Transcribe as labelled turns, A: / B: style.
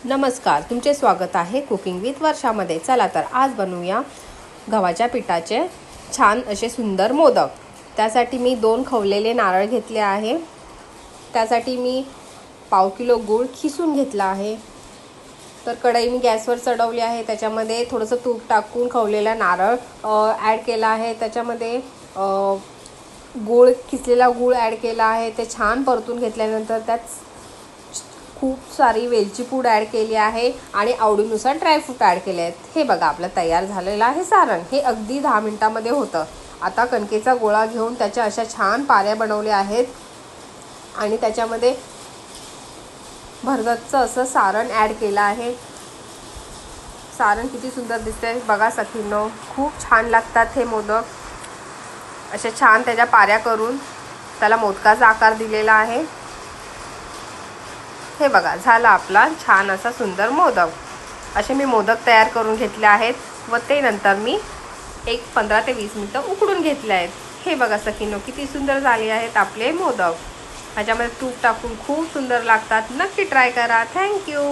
A: नमस्कार, तुमचे स्वागत आहे कुकिंग विथ वर्षामध्ये। चला तर आज बनवूया गव्हाच्या पिठाचे छान असे सुंदर मोदक। त्यासाठी मी 2 खवलेले नारळ घेतले आहे। त्यासाठी मी पाव किलो गूळ खिसून घेतला आहे। तर कढई मी गॅसवर चढवली आहे। त्याच्यामध्ये थोडंसं तूप टाकून खवलेला नारळ ॲड केला आहे। त्याच्यामध्ये गूळ खिसलेला गूळ ॲड केला आहे। ते छान परतून घेतल्यानंतर त्यात खूप सारी वेलची पूड ॲड केली आहे आणि आवडीनुसार ड्रायफ्रूट ॲड केले आहेत। हे बघा आपलं तयार झालेलं आहे सारण। हे अगदी 10 मिनिटांमध्ये होतं। आता कणकेचा गोळा घेऊन त्याच्या अशा छान पाऱ्या बनवल्या आहेत आणि त्याच्यामध्ये भरगच्च असं सारण ॲड केलं आहे। सारण किती सुंदर दिसतंय बघा सखींनो, खूप छान लागतात हे मोदक। अशा छान त्याच्या पाऱ्या करून त्याला मोदकाचा आकार दिलेला आहे। हे बघा झाला आपला छान असा सुंदर मोदक। असे मी मोदक तयार करून घेतले आहेत व ते नंतर मी 15 ते 20 मिनिटं उकडून घेतले आहेत। हे बघा सखींनो, किती सुंदर झाले आहेत आपले मोदक। ह्याच्यामध्ये तूप टाकून खूप सुंदर लागतात। नक्की ट्राय करा। थँक्यू।